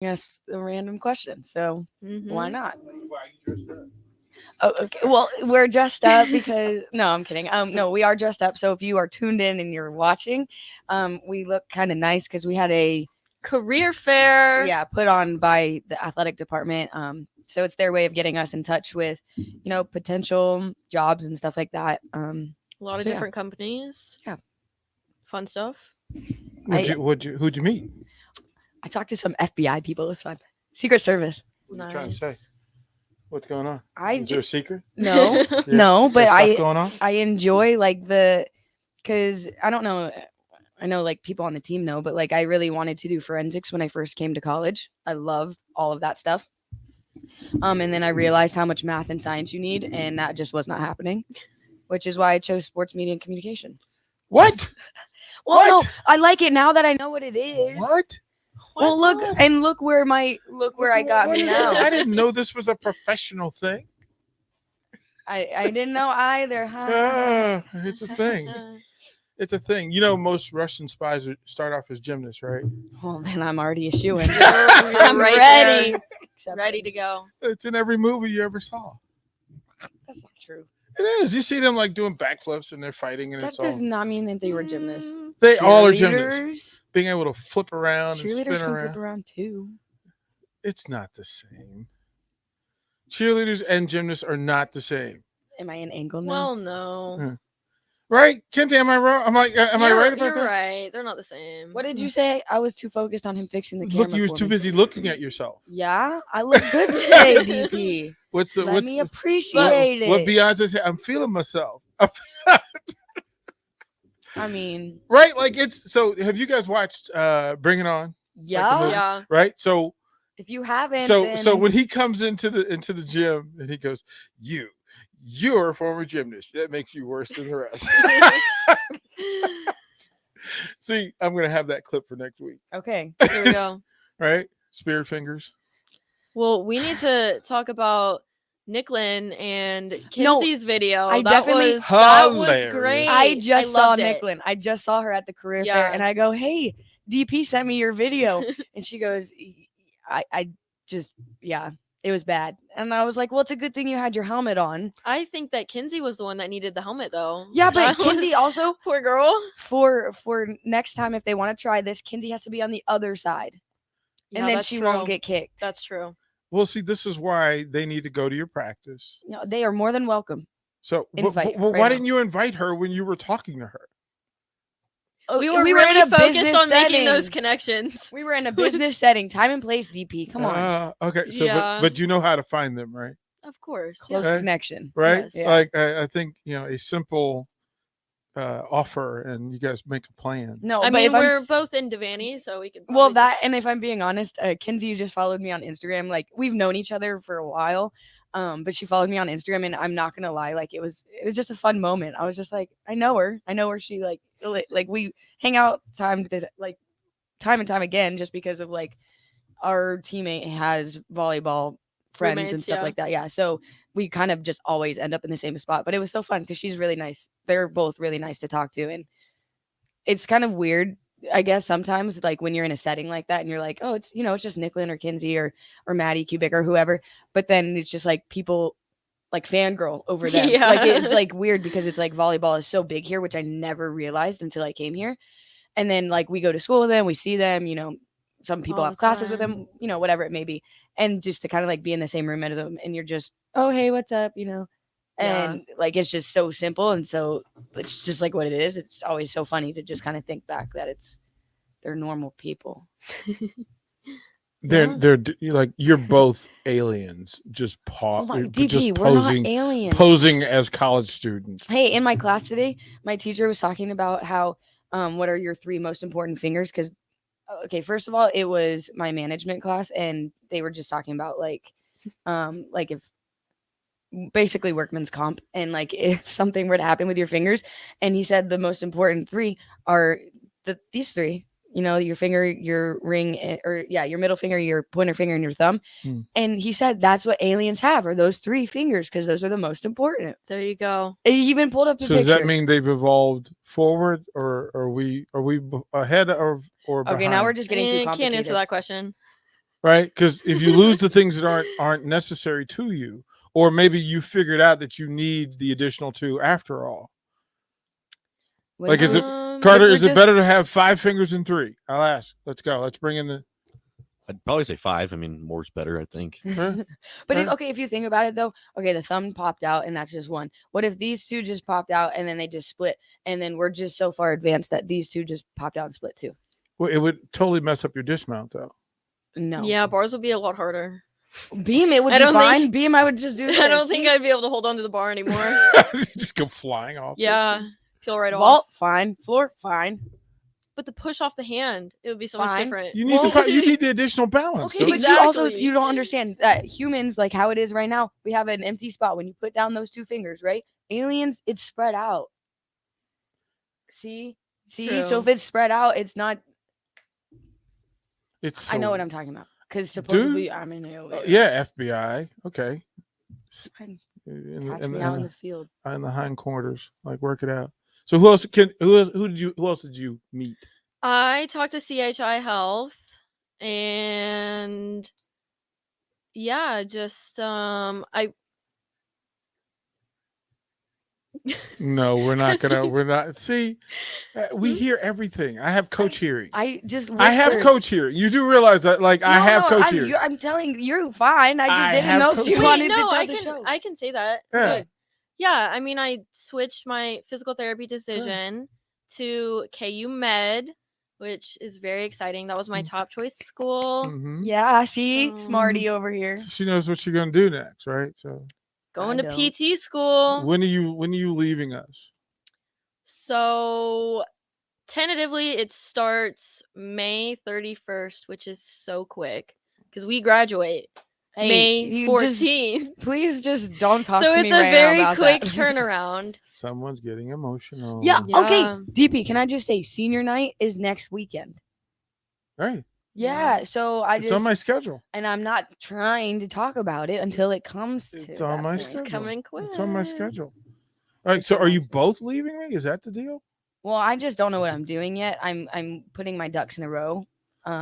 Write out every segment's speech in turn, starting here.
Yes, a random question. So why not? Why are you dressed up? Oh, okay. Well, we're dressed up because no, I'm kidding. No, we are dressed up. So if you are tuned in and you're watching, we look kind of nice because we had a career fair. yeah put on by the athletic department. So it's their way of getting us in touch with, potential jobs and stuff like that. A lot of So, yeah. different companies. Yeah. Fun stuff. Who'd you meet? I talked to some FBI people. It was fun. Secret Service. What are you trying to say? What's going on? Is there a secret? No, Yeah. no, but There's stuff going on? I enjoy because I don't know. I know like people on the team know, but like I really wanted to do forensics when I first came to college. I love all of that stuff. And then I realized how much math and science you need, and that just was not happening, which is why I chose sports media and communication. What? Well, no, I like it now that I know what it is. What? Well, look where I got me now. I didn't know this was a professional thing. I didn't know either. Huh? It's a thing. It's a thing. Most Russian spies start off as gymnasts, right? Well, then I'm already a shoo-in. I'm right ready. Ready to go. It's in every movie you ever saw. That's not true. It is. You see them like doing backflips and they're fighting, and That it's does all. not mean that they were gymnasts. They all are gymnasts. Being able to flip around and spin Cheerleaders can around. flip around too. It's not the same. Cheerleaders and gymnasts are not the same. Am I an angle now? Well, no. Right, Kenzie? Am I wrong? Am I right about You're that? right. They're not the same. What did you say? I was too focused on him fixing the camera. Look, you was for too me. busy looking at yourself. Yeah, I look good today, DP. Let me appreciate it. What Beyonce said? I'm feeling myself. I mean, right? Like it's so. Have you guys watched Bring It On? Yeah, like yeah. Right. So if you haven't, so when he comes into the gym and he goes, you're a former gymnast. That makes you worse than the rest. See, I'm gonna have that clip for next week. Okay, here we go. Right, Spirit Fingers. Well, we need to talk about Nicklin and Kenzie's video. That was great. I just saw loved it. Nicklin. I just saw her at the career fair, and I go, "Hey, DP sent me your video," and she goes, "I just it was bad." And I was like, "Well, it's a good thing you had your helmet on." I think that Kenzie was the one that needed the helmet, though. Yeah, but Kenzie also, poor girl. For next time, if they want to try this, Kenzie has to be on the other side, and then she won't get kicked. That's true. Well, see, this is why they need to go to your practice. No, they are more than welcome. So, why didn't you invite her when you were talking to her? We were really focused on making those connections. We were in a business setting, time and place, DP. Come on. Okay, so but you know how to find them, right? Of course. Close connection. Right? Yes. Yeah. Like I think, a simple offer and you guys make a plan. No, I mean, we're both in Devaney, so we could. Well, and if I'm being honest, Kenzie just followed me on Instagram. Like we've known each other for a while. But she followed me on Instagram, and I'm not gonna lie, like it was just a fun moment. I was just like, I know her. She like we hang out time and time again, just because of like our teammate has volleyball friends roommates, and stuff like that. Yeah, so we kind of just always end up in the same spot. But it was so fun because she's really nice. They're both really nice to talk to, and it's kind of weird, I guess, sometimes like when you're in a setting like that and you're like, oh, it's it's just Nicklin or Kenzie or Maddie Kubik or whoever, but then it's just like people like fangirl over them. Yeah. Like it's like weird because it's like volleyball is so big here, which I never realized until I came here. And then like we go to school with them, we see them, some people have classes with them, whatever it may be. And just to kind of like be in the same room as them and you're just, oh, hey, what's up? And like it's just so simple, and so it's just like what it is. It's always so funny to just kind of think back that they're normal people. They're like you're both aliens, just DP, just we're not aliens. Posing as college students. Hey, in my class today, my teacher was talking about how what are your 3 most important fingers? Because first of all, it was my management class, and they were just talking about like if basically workman's comp and like if something were to happen with your fingers, and he said the most important 3 are these 3, your finger, your ring, your middle finger, your pointer finger, and your thumb. And he said that's what aliens have, are those 3 fingers, because those are the most important. There you go. He even pulled up a picture. Does that mean they've evolved forward, or are we ahead of or behind? Okay, now we're just getting too complicated. Can't answer that question. right? Because if you lose the things that aren't necessary to you, or maybe you figured out that you need the additional 2 after all. What Like, if is it Um, Carter? we're Is it just- better to have 5 fingers than 3? I'll ask. Let's go. Let's bring in the. I'd probably say 5. I mean, more's better, I think. But Huh? if you think about it though, okay, the thumb popped out and that's just one. What if these 2 just popped out and then they just split, and then we're just so far advanced that these 2 just popped out and split too? Well, it would totally mess up your dismount, though. No. Yeah, bars would be a lot harder. Beam, it would I be don't think- fine. Beam, I would just do this. I don't think See? I'd be able to hold on to the bar anymore. Just go flying off. Yeah, peel right off. Vault, fine. Floor, fine. But the push off the hand, it would be so much Fine. different. You need Well- you need the additional balance. Okay, don't but you? you also Exactly. you don't understand that humans, like how it is right now, we have an empty spot when you put down those 2 fingers, right? Aliens, it's spread out. See? So True. if it's spread out, it's not. It's I know so- what I'm talking about because supposedly I'm in it. yeah, FBI. Okay. Fine. In, Catch in, me in, out in the, the field. in the hindquarters, like work it out. So who else who else did you meet? I talked to CHI Health and yeah, just I No, we're not gonna. Jeez. We're not. See, we hear everything. I have coach hearing. I just. I have whispered. coach hearing. You do realize that, like, I have coach hearing. I'm telling you, fine. I just I didn't have know if coach you hearing. Wait, wanted no, to tell I the can show. I can say that. Yeah. Good. Yeah, I mean I switched my physical therapy decision to KU Med, which is very exciting. That was my top choice school. Mhm. Yeah, see, So- smarty over here. So she knows what you're gonna do next, right? So Going I to don't. PT school. when are you leaving us? So tentatively it starts May 31st, which is so quick because we graduate May you 14th. please just don't talk So to it's me a right very now about quick that. turnaround. Someone's getting emotional. Yeah, okay. Yeah. DP, can I just say senior night is next weekend? Right. Yeah, so I It's just on my schedule. and I'm not trying to talk about it until it comes to It's on that my point. schedule. It's coming quick. It's on my schedule. All right. So are you both leaving me? Is that the deal? Well, I just don't know what I'm doing yet. I'm putting my ducks in a row.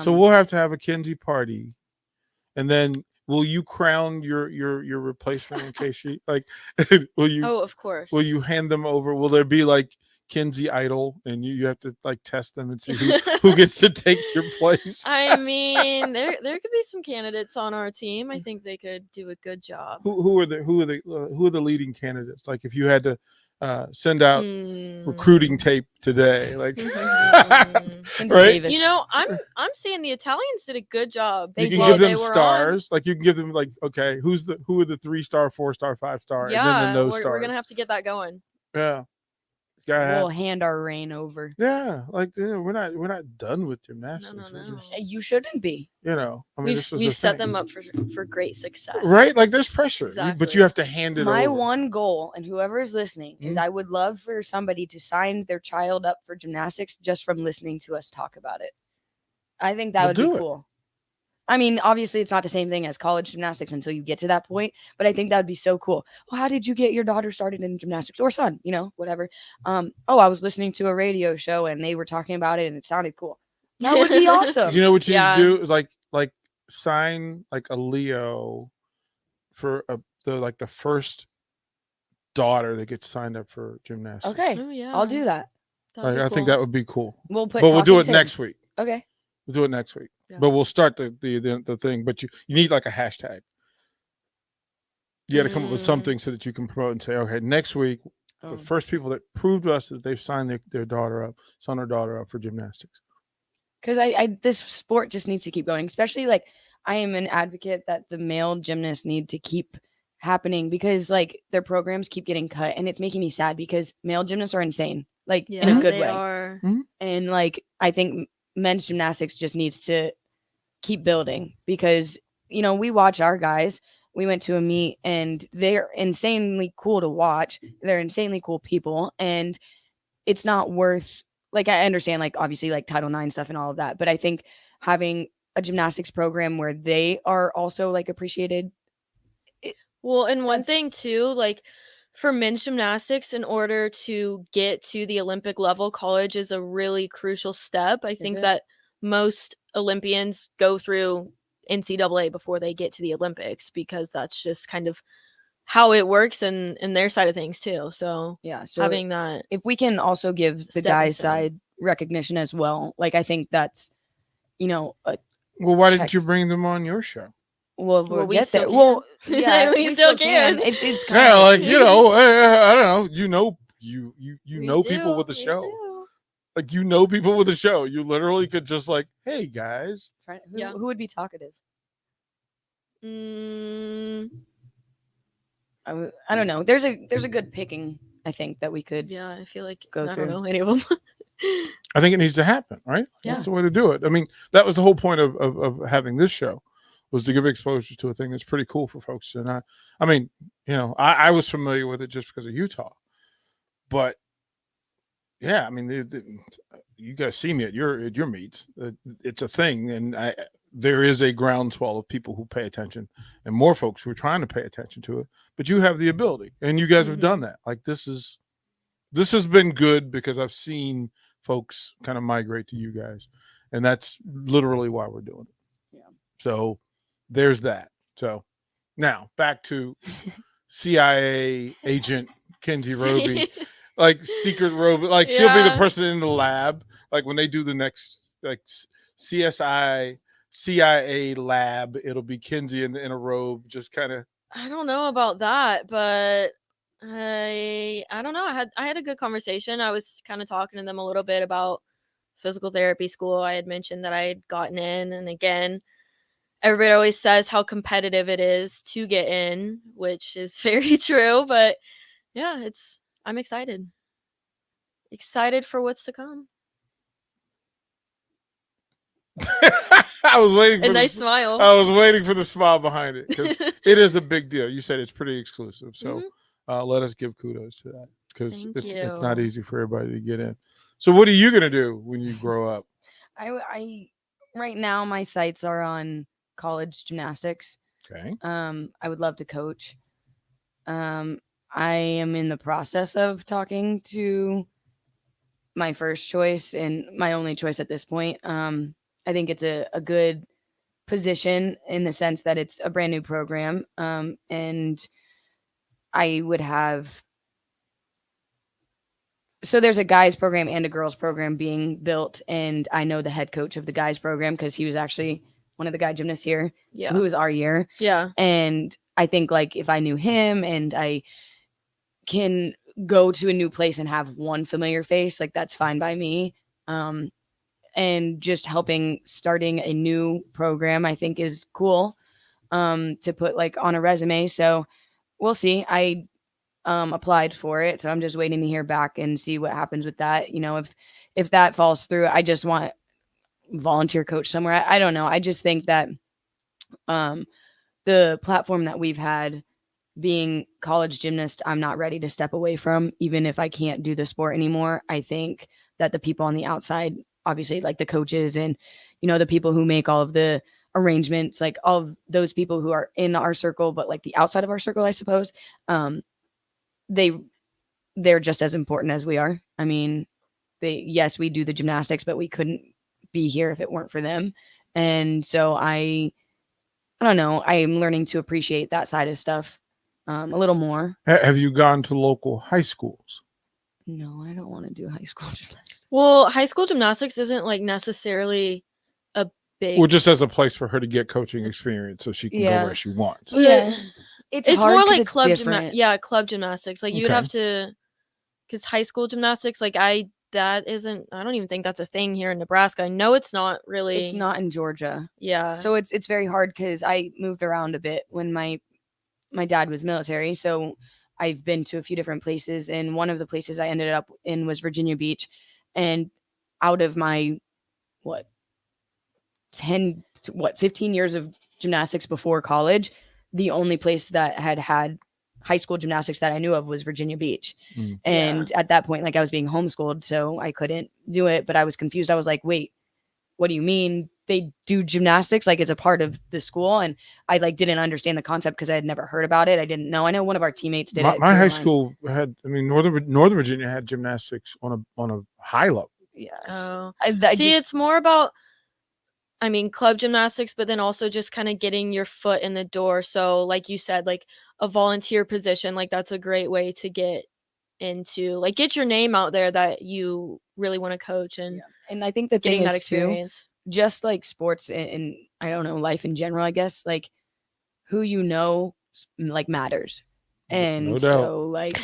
So we'll have to have a Kinsey party, and then will you crown your replacement in case she like? will you Oh, of course. will you hand them over? Will there be like Kinsey idol, and you have to like test them and see who gets to take your place? I mean, there could be some candidates on our team. I think they could do a good job. Who are the leading candidates? Like if you had to send out Hmm. recruiting tape today, like Kinsey right? Davis. You know, I'm seeing the Italians did a good job. You can while give them they were on. stars. Like you can give them like, okay, who are the 3-star, 4-star, 5-star, and then Yeah, the no we're stars. gonna have to get that going. Yeah. It's gotta we'll have- hand our reign over. yeah, like we're not done with gymnastics. No. We're just, You shouldn't be. you know, I mean, this was We've a set thing. them up for great success. Right? Like there's pressure, but Exactly. you have to hand it My over. one goal, and whoever is listening, is Mhm. I would love for somebody to sign their child up for gymnastics just from listening to us talk about it. I think that Well, would be do it. cool. I mean, obviously, it's not the same thing as college gymnastics until you get to that point, but I think that would be so cool. Well, how did you get your daughter started in gymnastics or son? You know, whatever. Oh, I was listening to a radio show and they were talking about it and it sounded cool. That would be awesome. You know what you Yeah. need to do is like sign like a Leo for the first daughter that gets signed up for gymnastics. Okay, Oh yeah. I'll do that. That'd be I think cool. that would be cool. We'll put. But we'll do Talkin' it next Tens. week. Okay. We'll do it next week. Yeah. But we'll start the thing. But you need like a hashtag. You got to come up with Mm. something so that you can promote and say, okay, next week, the Oh. first people that proved to us that they've signed their son or daughter up for gymnastics. Because I this sport just needs to keep going, especially like I am an advocate that the male gymnasts need to keep happening because like their programs keep getting cut and it's making me sad because male gymnasts are insane, like Yeah, in a good they way. are. And like I think men's gymnastics just needs to keep building because you know we watch our guys. We went to a meet and they're insanely cool to watch. They're insanely cool people and it's not worth like I understand like obviously like Title IX stuff and all of that, but I think having a gymnastics program where they are also like appreciated. Well, and one That's- thing too, like for men's gymnastics, in order to get to the Olympic level, college is a really crucial step. I think it? that most Olympians go through NCAA before they get to the Olympics, because that's just kind of how it works and their side of things too. So Yeah. So having that, if we can also give the Stepping guys' stone. side recognition as well, like I think that's, Well, why didn't check. you bring them on your show? We'll we get still there. can. Well, yeah, We still can. It's kind Yeah, of like I don't know. You We know people do, with the we show. do. Like people with the show. You literally could just like, hey guys. Yeah. who would be talkative? Mm, I don't know. There's a good picking, I think, that we could. yeah, I feel like Go I through. don't know any of them. I think it needs to happen, right? Yeah. That's the way to do it. I mean, that was the whole point of having this show, was to give exposure to a thing that's pretty cool for folks. And I mean, I was familiar with it just because of Utah, but yeah, I mean, you guys see me at your meets. It's a thing, and there is a groundswell of people who pay attention, and more folks who are trying to pay attention to it. But you have the ability, and you guys have done that. Like this has been good, because I've seen folks kind of migrate to you guys, and that's literally why we're doing it. Yeah. So there's that. So now back to CIA agent Kenzie Roby, like secret Roby, like she'll be the Yeah. person in the lab, like when they do the next like CSI CIA lab, it'll be Kenzie in a robe, just kind of. I don't know about that, but I don't know. I had a good conversation. I was kind of talking to them a little bit about physical therapy school. I had mentioned that I had gotten in, and again, everybody always says how competitive it is to get in, which is very true, but yeah, I'm excited. Excited for what's to come. I was waiting for A nice smile. I was waiting for the smile behind it, because it is a big deal. You said it's pretty exclusive, so let us give kudos to that, because Thank it's you. not easy for everybody to get in. So what are you gonna do when you grow up? I right now my sights are on college gymnastics. Okay. I would love to coach. I am in the process of talking to my first choice and my only choice at this point. I think it's a good position in the sense that it's a brand new program. And I would have. So there's a guys program and a girls program being built, and I know the head coach of the guys program because he was actually one of the guy gymnasts here, who was our year. Yeah. And I think like if I knew him and I can go to a new place and have one familiar face, like that's fine by me. And just starting a new program, I think is cool to put like on a resume. So we'll see. I applied for it, so I'm just waiting to hear back and see what happens with that. If that falls through, I just want volunteer coach somewhere. I don't know. I just think that the platform that we've had being college gymnast, I'm not ready to step away from, even if I can't do the sport anymore. I think that the people on the outside, obviously like the coaches and, the people who make all of the arrangements, like all of those people who are in our circle, but like the outside of our circle, I suppose, they're just as important as we are. I mean, yes, we do the gymnastics, but we couldn't be here if it weren't for them. And so I don't know. I am learning to appreciate that side of stuff a little more. Have you gone to local high schools? No, I don't want to do high school gymnastics. Well, high school gymnastics isn't like necessarily a big. Well, just as a place for her to get coaching experience, so she can go where she wants. Yeah, it's hard more 'cause like it's club different. club gymnastics. Like you'd have to, because high school gymnastics, like that isn't. I don't even think that's a thing here in Nebraska. I know it's not really. It's not in Georgia. Yeah. So it's very hard because I moved around a bit when my dad was military. So I've been to a few different places, and one of the places I ended up in was Virginia Beach. And out of my 15 years of gymnastics before college, the only place that had high school gymnastics that I knew of was Virginia Beach. And at that point, like I was being homeschooled, so I couldn't do it, but I was confused. I was like, wait, what do you mean they do gymnastics? Like it's a part of the school. And I like didn't understand the concept because I had never heard about it. I didn't know. I know one of our teammates did it. My high school had, Northern Virginia had gymnastics on a high level. Yes. Oh. I See, it's more about I mean, club gymnastics, but then also just kind of getting your foot in the door. So, like you said, like a volunteer position, like that's a great way to get into, like, get your name out there that you really want to coach and And I think the thing getting that is too, experience. just like sports and I don't know, life in general, I guess, like who you know like matters. And No doubt. so like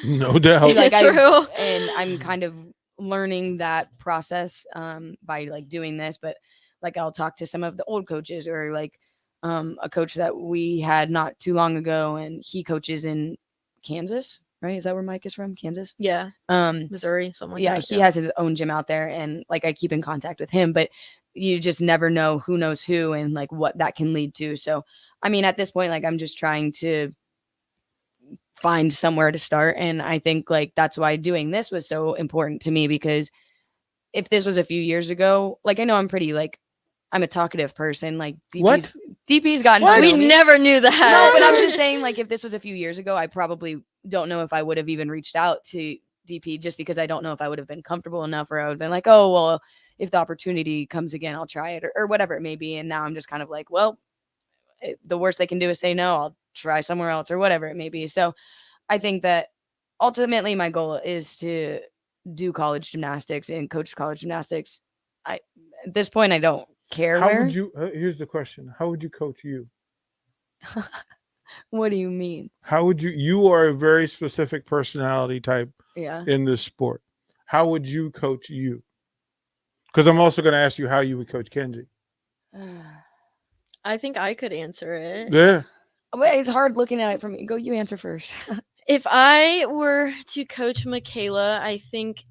No doubt. like True. and I'm kind of learning that process by like doing this, but like I'll talk to some of the old coaches or like a coach that we had not too long ago and he coaches in Kansas, right? Is that where Mike is from? Kansas? Yeah, Um Missouri, something like yeah, that. he has his own gym out there and like I keep in contact with him, but you just never know who knows who and like what that can lead to. So I mean at this point like I'm just trying to find somewhere to start, and I think like that's why doing this was so important to me, because if this was a few years ago, like I know I'm pretty like I'm a talkative person, like What? DP's gotten What? to know We me. never knew that. No, but I'm just saying like if this was a few years ago, I probably don't know if I would have even reached out to DP, just because I don't know if I would have been comfortable enough, or I would have been like, oh well, if the opportunity comes again, I'll try it, or whatever it may be. And now I'm just kind of like, well, the worst they can do is say no, I'll try somewhere else or whatever it may be. So I think that ultimately my goal is to do college gymnastics and coach college gymnastics. At this point I don't care How where. would you? Here's the question: how would you coach you? What do you mean? How would you? You are a very specific personality type Yeah. in this sport. How would you coach you? Because I'm also going to ask you how you would coach Kenzie. I think I could answer it. Yeah. Well, it's hard looking at it from me. Go, you answer first. If I were to coach Michaela, I think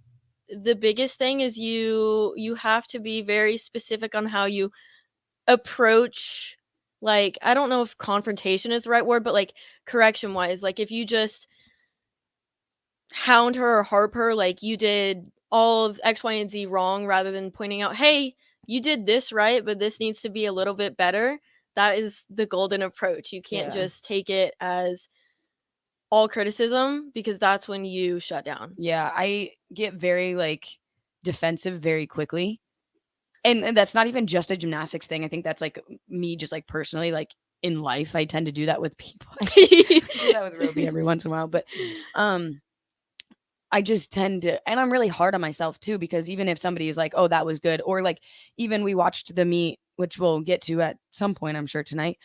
the biggest thing is you have to be very specific on how you approach, like, I don't know if confrontation is the right word, but like correction wise, like if you just hound her or harp her like you did all of X, Y, and Z wrong, rather than pointing out, hey, you did this right, but this needs to be a little bit better. That is the golden approach. You can't Yeah. just take it as all criticism, because that's when you shut down. Yeah, I get very like defensive very quickly. And that's not even just a gymnastics thing. I think that's like me just like personally, like in life, I tend to do that with people. I do that with Roby every once in a while, but I just tend to, and I'm really hard on myself too, because even if somebody is like, oh, that was good, or like even we watched the meet, which we'll get to at some point, I'm sure tonight.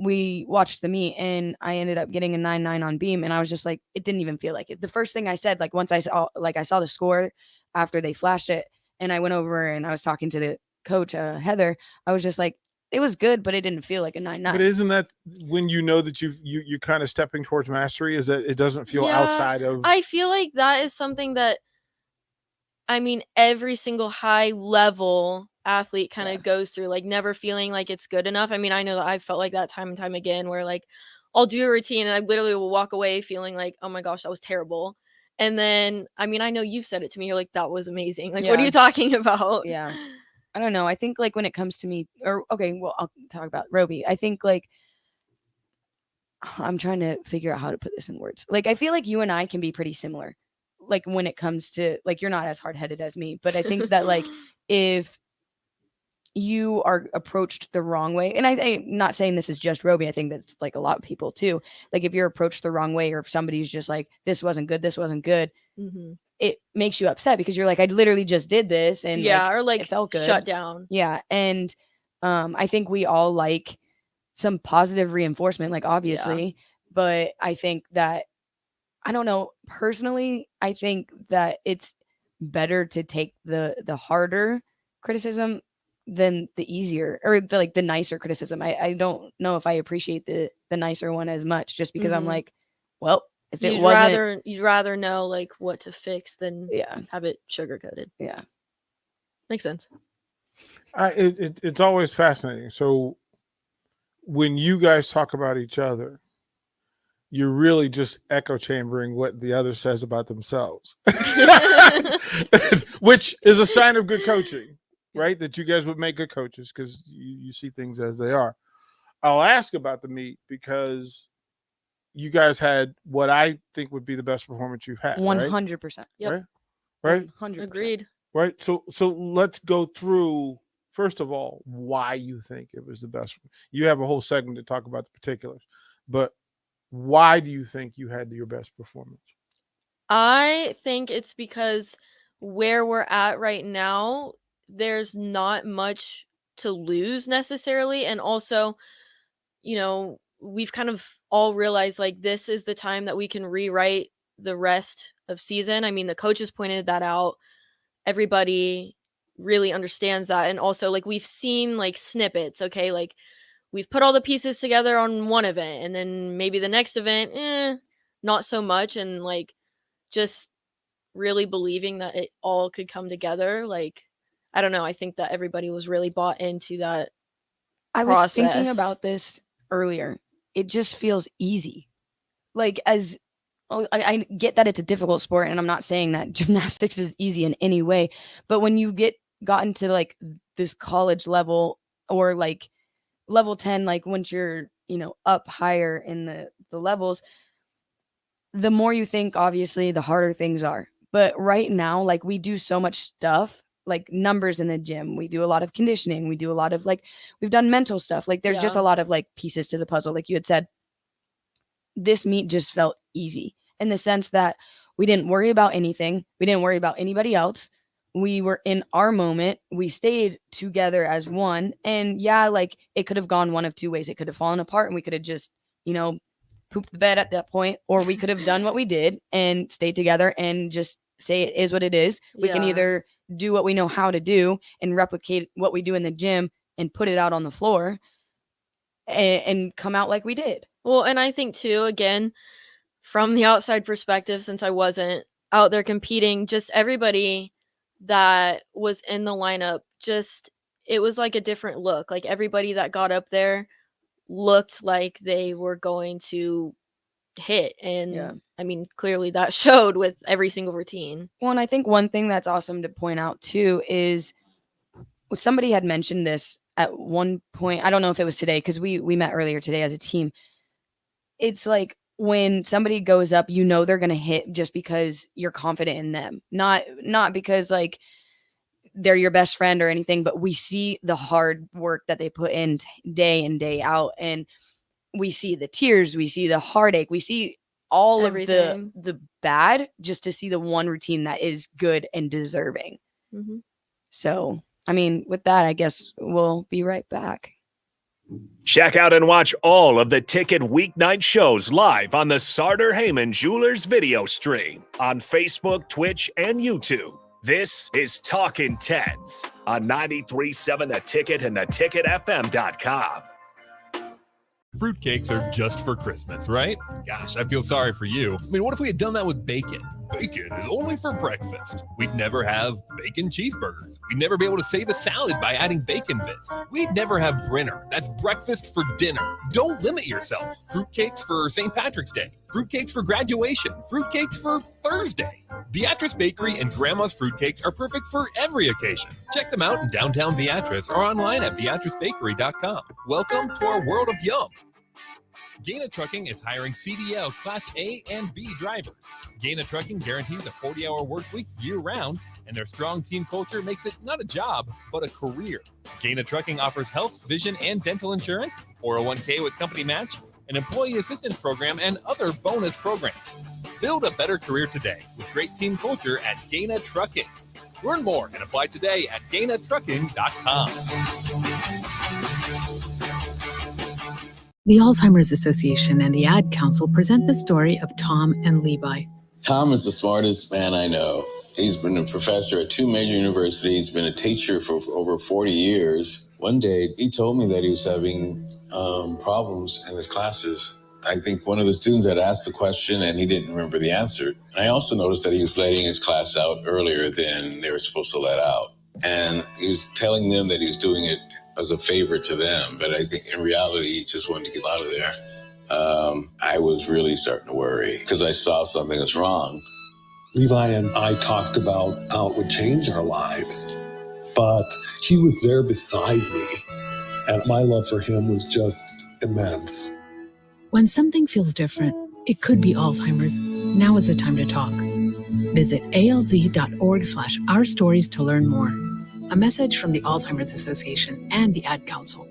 We watched the meet and I ended up getting a 9.9 on beam, and I was just like, it didn't even feel like it. The first thing I said, like once I saw the score after they flashed it, and I went over and I was talking to the coach, Heather, I was just like, it was good, but it didn't feel like a 9.9. But isn't that when you know that you're kind of stepping towards mastery? Is that it doesn't feel Yeah, outside of? I feel like that is something that, I mean, every single high level athlete kind of Yeah. goes through, like never feeling like it's good enough. I mean, I know that I've felt like that time and time again, where like I'll do a routine and I literally will walk away feeling like, oh my gosh, that was terrible. And then, I mean, I know you've said it to me. You're like, that was amazing. Like, what are Yeah. you talking about? Yeah. I don't know. I think like when it comes to me, or okay, well, I'll talk about Roby. I think like I'm trying to figure out how to put this in words. Like I feel like you and I can be pretty similar. Like when it comes to like you're not as hard-headed as me, but I think that like if you are approached the wrong way, and I'm not saying this is just Roby, I think that's like a lot of people too. Like if you're approached the wrong way, or if somebody's just like, this wasn't good, Mm-hmm. it makes you upset because you're like, I literally just did this, and Yeah, like, or like it felt good. shut down. Yeah, and I think we all like some positive reinforcement, like obviously, but I think that I don't know, personally, I think that it's better to take the harder criticism than the easier, or the like the nicer criticism. I don't know if I appreciate the nicer one as much, just because I'm Mhm. like, well, if it You'd wasn't rather know like what to fix than yeah, have it sugar coated. yeah. Makes sense. It's always fascinating. So when you guys talk about each other, you're really just echo chambering what the other says about themselves, which is a sign of good coaching, right? That you guys would make good coaches because you see things as they are. I'll ask about the meet because you guys had what I think would be the best performance you've had, right? 100%. Yep. Right? 100%. Agreed. Right. So let's go through first of all, why you think it was the best. You have a whole segment to talk about the particulars, but why do you think you had your best performance? I think it's because where we're at right now, there's not much to lose necessarily. And also, we've kind of all realized like this is the time that we can rewrite the rest of season. I mean, the coaches pointed that out. Everybody really understands that. And also, like, we've seen like snippets, okay? Like, we've put all the pieces together on one event, and then maybe the next event, not so much. And like, just really believing that it all could come together. Like, I don't know. I think that everybody was really bought into that. I was thinking process. about this earlier. It just feels easy. Like, I get that it's a difficult sport, and I'm not saying that gymnastics is easy in any way, but when you gotten to like this college level or like level 10, like once you're, up higher in the levels, the more you think, obviously, the harder things are. But right now, like, we do so much stuff, like numbers in the gym. We do a lot of conditioning. We do a lot of like, we've done mental stuff. Like, there's just Yeah. a lot of like pieces to the puzzle. Like you had said, this meet just felt easy in the sense that we didn't worry about anything. We didn't worry about anybody else. We were in our moment. We stayed together as one. And yeah, like it could have gone one of two ways. It could have fallen apart and we could have just, pooped the bed at that point, or we could have done what we did and stayed together and just say it is what it is. We can Yeah. either do what we know how to do and replicate what we do in the gym and put it out on the floor and come out like we did. Well, and I think too, again, from the outside perspective, since I wasn't out there competing, just everybody that was in the lineup, just it was like a different look. Like everybody that got up there looked like they were going to hit. And Yeah. I mean, clearly that showed with every single routine. Well, and I think one thing that's awesome to point out too is somebody had mentioned this at one point. I don't know if it was today because we met earlier today as a team. It's like when somebody goes up, they're going to hit just because you're confident in them. Not because like they're your best friend or anything, but we see the hard work that they put in day in, day out. And we see the tears, we see the heartache, we see all Everything. of the bad just to see the one routine that is good and deserving. Mm-hmm. So, I mean, with that, I guess we'll be right back. Check out and watch all of the Ticket weeknight shows live on the Sartor Heyman Jewelers video stream on Facebook, Twitch, and YouTube. This is Talkin Tens on 93.7 The Ticket and theticketfm.com. Fruitcakes are just for Christmas, right? Gosh, I feel sorry for you. I mean, what if we had done that with bacon? Bacon is only for breakfast. We'd never have bacon cheeseburgers. We'd never be able to save a salad by adding bacon bits. We'd never have Brinner. That's breakfast for dinner. Don't limit yourself. Fruitcakes for St. Patrick's Day. Fruitcakes for graduation. Fruitcakes for Thursday. Beatrice Bakery and Grandma's Fruitcakes are perfect for every occasion. Check them out in downtown Beatrice or online at beatricebakery.com. Welcome to our world of yum. Gaina Trucking is hiring CDL Class A and B drivers. Gaina Trucking guarantees a 40-hour work week year-round, and their strong team culture makes it not a job, but a career. Gaina Trucking offers health, vision, and dental insurance, 401k with company match, an employee assistance program, and other bonus programs. Build a better career today with great team culture at Gaina Trucking. Learn more and apply today at gainatrucking.com. The Alzheimer's Association and the Ad Council present the story of Tom and Levi. Tom is the smartest man I know. He's been a professor at 2 major universities, been a teacher for over 40 years. One day, he told me that he was having problems in his classes. I think one of the students had asked the question and he didn't remember the answer. And I also noticed that he was letting his class out earlier than they were supposed to let out. And he was telling them that he was doing it as a favor to them, but I think in reality, he just wanted to get out of there. I was really starting to worry because I saw something was wrong. Levi and I talked about how it would change our lives, but he was there beside me, and my love for him was just immense. When something feels different, it could be Alzheimer's. Now is the time to talk. Visit alz.org/ourstories to learn more. A message from the Alzheimer's Association and the Ad Council.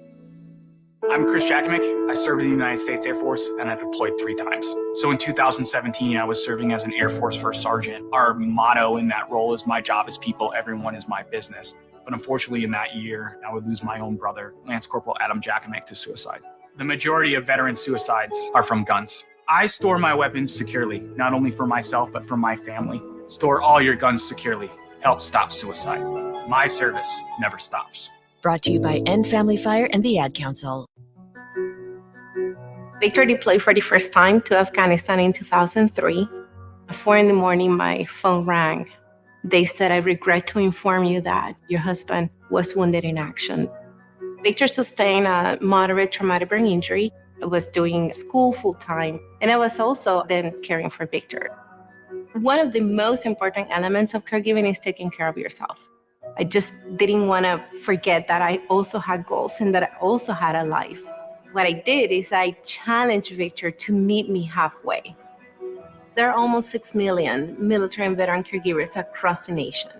I'm Chris Jakimick. I served in the United States Air Force and I deployed 3 times. So in 2017, I was serving as an Air Force First Sergeant. Our motto in that role is my job is people, everyone is my business. But unfortunately in that year, I would lose my own brother, Lance Corporal Adam Jakimick, to suicide. The majority of veteran suicides are from guns. I store my weapons securely, not only for myself, but for my family. Store all your guns securely. Help stop suicide. My service never stops. Brought to you by End Family Fire and the Ad Council. Victor deployed for the first time to Afghanistan in 2003. At 4 a.m, my phone rang. They said, "I regret to inform you that your husband was wounded in action." Victor sustained a moderate traumatic brain injury. I was doing school full-time, and I was also then caring for Victor. One of the most important elements of caregiving is taking care of yourself. I just didn't want to forget that I also had goals and that I also had a life. What I did is I challenged Victor to meet me halfway. There are almost 6 million military and veteran caregivers across the nation.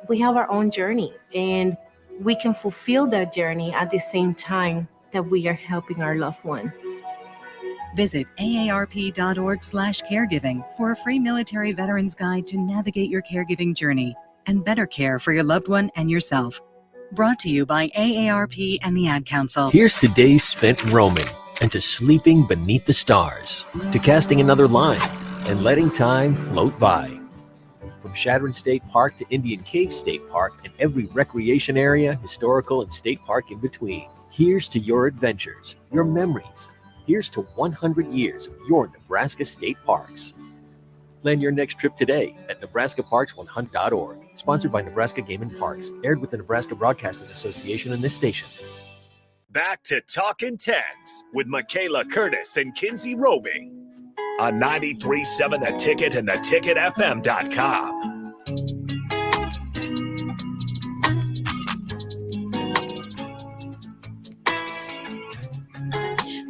We have our own journey, and we can fulfill that journey at the same time that we are helping our loved one. Visit aarp.org/caregiving for a free military veterans guide to navigate your caregiving journey and better care for your loved one and yourself. Brought to you by AARP and the Ad Council. Here's to days spent roaming, and to sleeping beneath the stars, to casting another line and letting time float by. From Shadron State Park to Indian Cave State Park and every recreation area, historical and state park in between. Here's to your adventures, your memories. Here's to 100 years of your Nebraska state parks. Plan your next trip today at nebraskaparks100.org. Sponsored by Nebraska Game and Parks. Aired with the Nebraska Broadcasters Association and this station. Back to Talkin Tens with Michaela Curtis and Kinsey Roby on 93.7 The Ticket and theticketfm.com.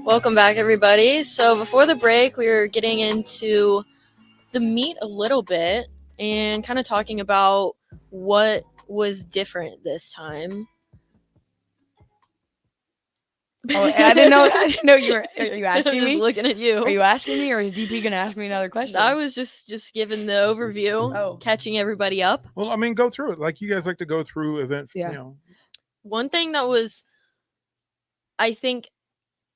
Welcome back, everybody. So before the break, we were getting into the meat a little bit and kind of talking about what was different this time. Oh, I didn't know you were. Are you asking I'm me? just looking at you. Are you asking me, or is DP gonna ask me another question? I was just giving the overview, catching everybody up. Well, I mean, go through it. Like you guys like to go through event. Yeah. You know. One thing that was, I think,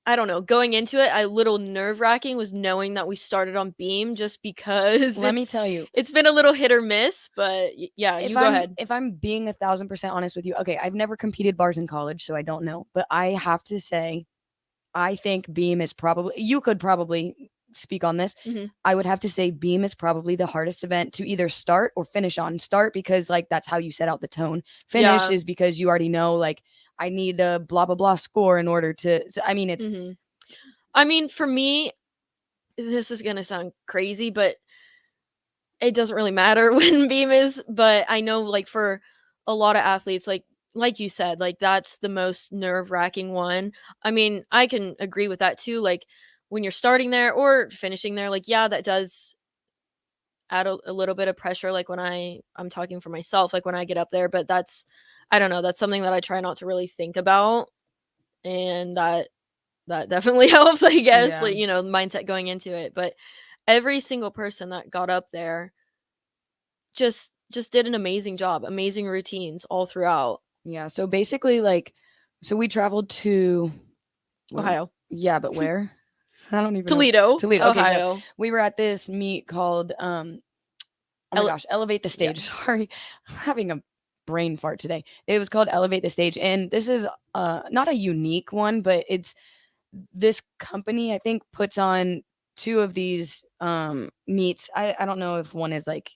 I don't know, going into it, a little nerve-wracking was knowing that we started on beam, just because Let me tell you, it's been a little hit or miss, but yeah, you go ahead. If I'm being 1,000% honest with you, okay, I've never competed bars in college, so I don't know, but I have to say, I think beam is probably, you could probably speak on this. Mhm. I would have to say beam is probably the hardest event to either start or finish on. Start because like that's how you set out the tone. Finish Yeah. is because you already know like I need a blah blah blah score in order to. I mean, it's Mhm. I mean, for me, this is gonna sound crazy, but it doesn't really matter when beam is. But I know, like, for a lot of athletes, like you said, like that's the most nerve-wracking one. I mean, I can agree with that too. Like when you're starting there or finishing there, like yeah, that does add a little bit of pressure. Like when I'm talking for myself, like when I get up there, but that's, I don't know, that's something that I try not to really think about, and that definitely helps, I guess. Yeah. Like, you know, the mindset going into it. But every single person that got up there just did an amazing job, amazing routines all throughout. yeah. So basically, like, so we traveled to Ohio. Yeah, but where? I don't even know. Toledo. Toledo. Okay, so Ohio. we were at this meet called oh my gosh, Elevate the Stage. Sorry, I'm having a brain fart today. It was called Elevate the Stage, and this is not a unique one, but it's this company I think puts on 2 of these meets. I don't know if one is like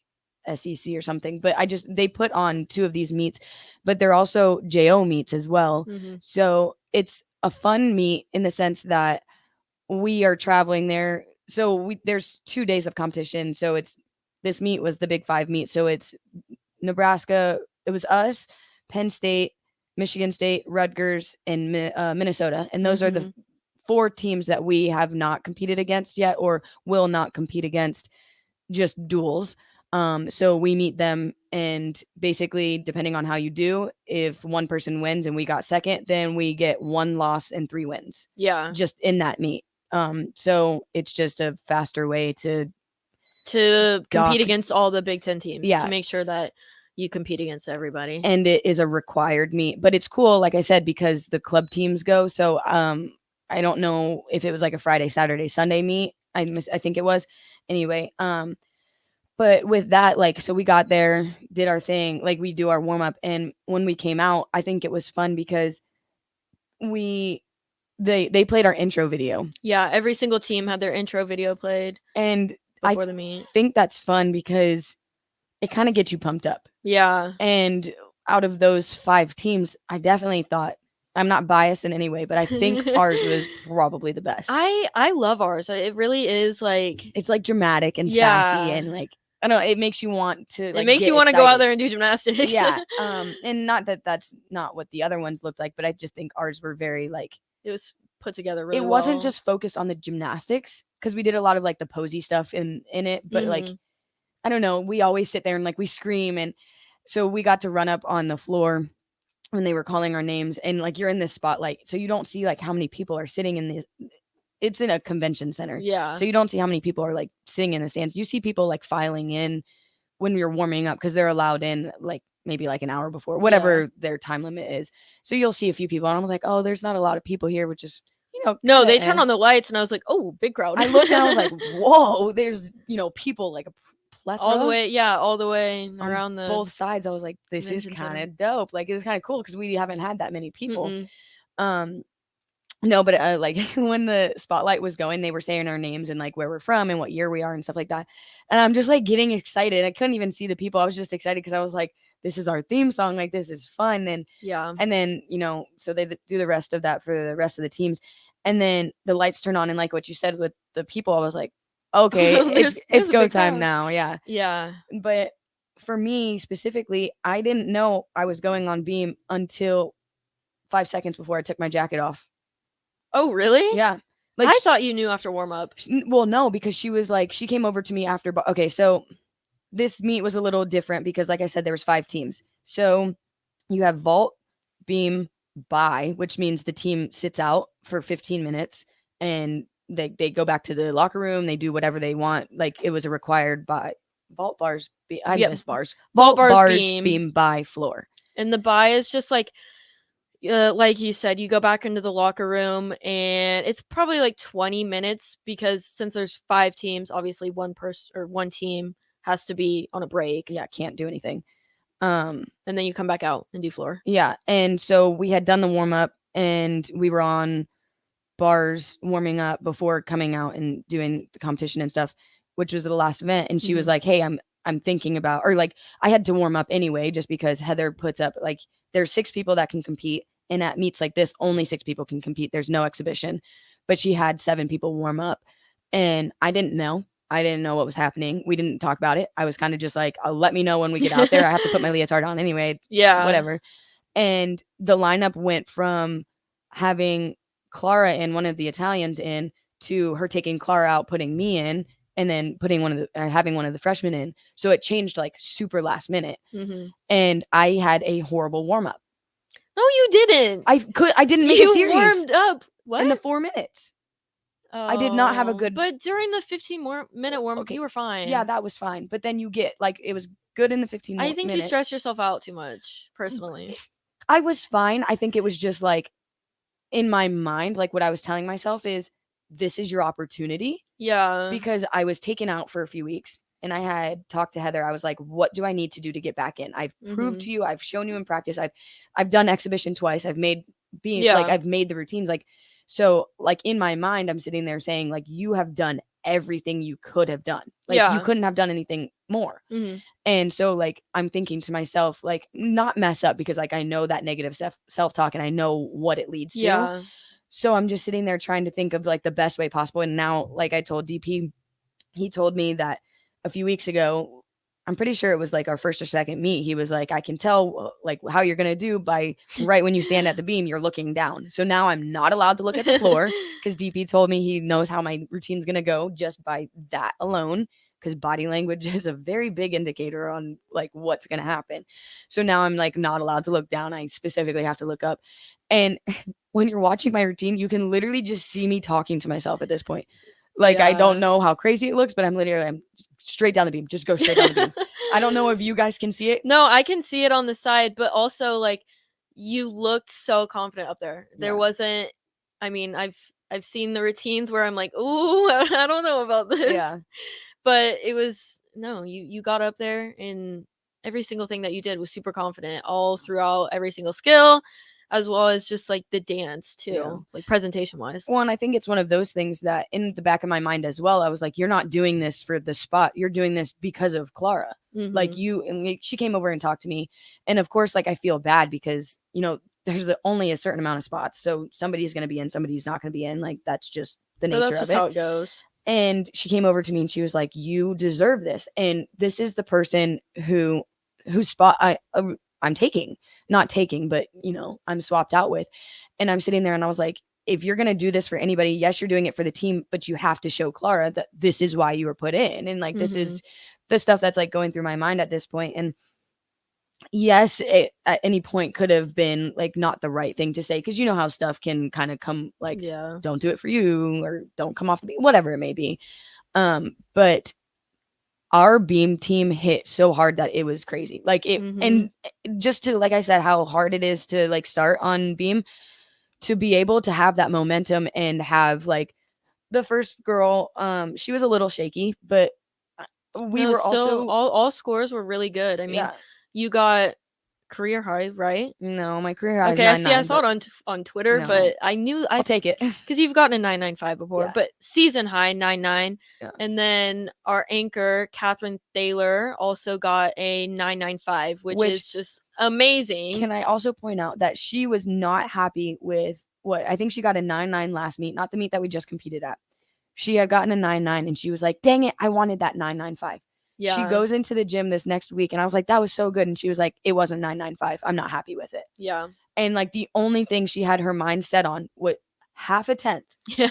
SEC or something, but they put on 2 of these meets, but they're also JO meets as well. Mhm. So it's a fun meet in the sense that we are traveling there. So there's 2 days of competition. So this meet was the Big 5 meet. So it's Nebraska. It was us, Penn State, Michigan State, Rutgers, and Minnesota. And those are the 4 teams that we have not competed against yet or will not compete against, just duels. So we meet them, and basically, depending on how you do, if one person wins and we got second, then we get 1 loss and 3 wins Yeah. just in that meet. So it's just a faster way to compete dock- against all the Big Ten teams Yeah. to make sure that you compete against everybody. and it is a required meet. But it's cool, like I said, because the club teams go. So I don't know if it was like a Friday, Saturday, Sunday meet. I think it was. Anyway, but with that, like, so we got there, did our thing, like we do our warm up, and when we came out, I think it was fun because they played our intro video, Yeah, every single team had their intro video played and before I the meet. think that's fun because it kind of gets you pumped up. Yeah. And out of those 5 teams, I definitely thought, I'm not biased in any way, but I think ours was probably the best. I love ours. It really is like It's like dramatic and Yeah. sassy, and like, I don't know, it makes you want to it like makes get you want to go out excited. there and do gymnastics. Yeah. And not that that's not what the other ones looked like, but I just think ours were very like, It was put together really it wasn't well. just focused on the gymnastics, because we did a lot of like the posy stuff in it, but like, Mhm. I don't know, we always sit there and like we scream, and so we got to run up on the floor when they were calling our names, and like you're in this spotlight, so you don't see like how many people are sitting in this. It's in a convention center, Yeah. so you don't see how many people are like sitting in the stands. You see people like filing in when you're warming up, because they're allowed in like maybe like an hour before, whatever their time limit is. So you'll see a few people, and I was like, oh, there's not a lot of people here, which is, you know, No, kinda they turned on the lights and I was like, oh, big crowd. I looked and I was like, whoa, there's, you know, people like a plethora all the way on around the both sides. I was like, this is convention kind center. of dope. Like, it's kind of cool because we haven't had that many people. Mm-mm. No, but like when the spotlight was going, they were saying our names and like where we're from and what year we are and stuff like that. And I'm just like getting excited. I couldn't even see the people. I was just excited because I was like, this is our theme song. Like, this is fun. Yeah. And then, you know, so they do the rest of that for the rest of the teams. And then the lights turn on, and like what you said with the people, I was like, okay, There's it's a go big time crowd. now. Yeah. Yeah. But for me specifically, I didn't know I was going on beam until 5 seconds before I took my jacket off. Oh, really? Yeah. I thought you knew after warm up. Well, no, because she was like, she came over to me after. Okay, so this meet was a little different because, like I said, there was 5 teams. So you have vault, beam, bye, which means the team sits out for 15 minutes and they go back to the locker room. They do whatever they want. Like, it was a required by vault bars. I miss bars. Vault bars, beam, bye, floor. And the bye is just like you said, you go back into the locker room and it's probably like 20 minutes because since there's 5 teams, obviously one person or one team has to be on a break. Yeah, can't do anything. And then you come back out and do floor. Yeah. And so we had done the warm up and we were on bars warming up before coming out and doing the competition and stuff, which was the last event. And she was like, hey, I'm thinking about, or like, I had to warm up anyway, just because Heather puts up like, there's 6 people that can compete. And at meets like this, only 6 people can compete. There's no exhibition, but she had 7 people warm up, and I didn't know what was happening. We didn't talk about it. I was kind of just like, let me know when we get out there. I have to put my leotard on anyway. Yeah. Whatever. And the lineup went from having Clara and one of the Italians in to her taking Clara out, putting me in, and then putting having one of the freshmen in. So it changed like super last minute. Mm-hmm. And I had a horrible warm up. No, you didn't. I didn't make a series. You warmed up. What? In the 4 minutes. I did not have a good. But during the 15-minute warm up, you were fine. Yeah, that was fine. But then you get like, it was good in the 15 minutes. I think you stress yourself out too much, personally. I was fine. I think it was just like in my mind, like what I was telling myself is, this is your opportunity. Yeah. Because I was taken out for a few weeks. And I had talked to Heather. I was like, what do I need to do to get back in? I've proved to you. I've shown you in practice. I've done exhibition twice. I've made beams. Like, I've made the routines. Like, so like in my mind, I'm sitting there saying like, you have done everything you could have done. Like, you couldn't have done anything more. Mm-hmm. And so like, I'm thinking to myself, like, not mess up, because like, I know that negative self-talk and I know what it leads to. Yeah. So I'm just sitting there trying to think of like the best way possible. And now, like I told DP, he told me that a few weeks ago, I'm pretty sure it was like our first or second meet. He was like, I can tell like how you're going to do by right when you stand at the beam, you're looking down. So now I'm not allowed to look at the floor because DP told me he knows how my routine's going to go just by that alone. because body language is a very big indicator on like what's going to happen. So now I'm like not allowed to look down. I specifically have to look up. And when you're watching my routine, you can literally just see me talking to myself at this point. Like, I don't know how crazy it looks, but I'm straight down the beam. Just go straight down the beam. I don't know if you guys can see it. No, I can see it on the side, but also like you looked so confident up there. There wasn't, I mean, I've seen the routines where I'm like, ooh, I don't know about this. Yeah. But it was, no, you got up there and every single thing that you did was super confident all throughout every single skill, as well as just like the dance too, like presentation wise. Well, and I think it's one of those things that in the back of my mind as well, I was like, you're not doing this for the spot. You're doing this because of Clara. Like she came over and talked to me. And of course, like I feel bad because, you know, there's only a certain amount of spots. So somebody's going to be in, somebody's not going to be in. Like that's just the nature That's of just it. how it goes. And she came over to me and she was like, you deserve this. And this is the person whose spot I'm taking, not taking, but you know, I'm swapped out with. And I'm sitting there and I was like, if you're going to do this for anybody, yes, you're doing it for the team, but you have to show Clara that this is why you were put in. And like, this is the stuff that's like going through my mind at this point. And yes, it at any point could have been like not the right thing to say. Cause you know how stuff can kind of come like, don't do it for you or don't come off the beam, whatever it may be. But our beam team hit so hard that it was crazy. Like it, and just to, like I said, how hard it is to like start on beam, to be able to have that momentum and have like the first girl, she was a little shaky, but we were still, also all scores were really good. I mean, you got career high, right? No, my career high. Okay, I see. I saw it on Twitter, no. but I knew I'll take it because you've gotten a 995 before, but season high 99. And then our anchor Catherine Thaler also got a 995, which is just amazing. Can I also point out that she was not happy with what I think she got a 9.9 last meet, not the meet that we just competed at. She had gotten a 9.9 and she was like, dang it, I wanted that 9.95. Yeah. She goes into the gym this next week and I was like, that was so good. And she was like, it wasn't 9.95. I'm not happy with it. Yeah. And like the only thing she had her mind set on was half a tenth.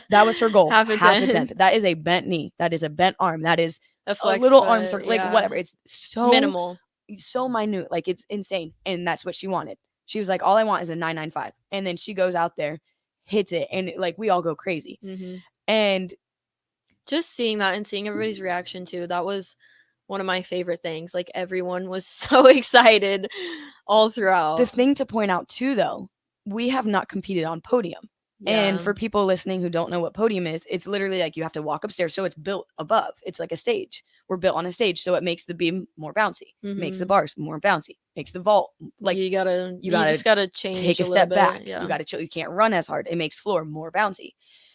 That was her goal. half a tenth. That is a bent knee. That is a bent arm. That is a little arm circle. Like whatever. It's so minimal. So minute. Like it's insane. And that's what she wanted. She was like, all I want is a 9.95. And then she goes out there, hits it. And like we all go crazy. And just seeing that and seeing everybody's reaction too, that was one of my favorite things. Like everyone was so excited all throughout. The thing to point out too, though, we have not competed on podium. And for people listening who don't know what podium is, it's literally like you have to walk upstairs. So it's built above. It's like a stage. We're built on a stage. So it makes the beam more bouncy, makes the bars more bouncy, makes the vault. Like you just gotta change, take a step back. Yeah. You gotta chill. You can't run as hard. It makes floor more bouncy.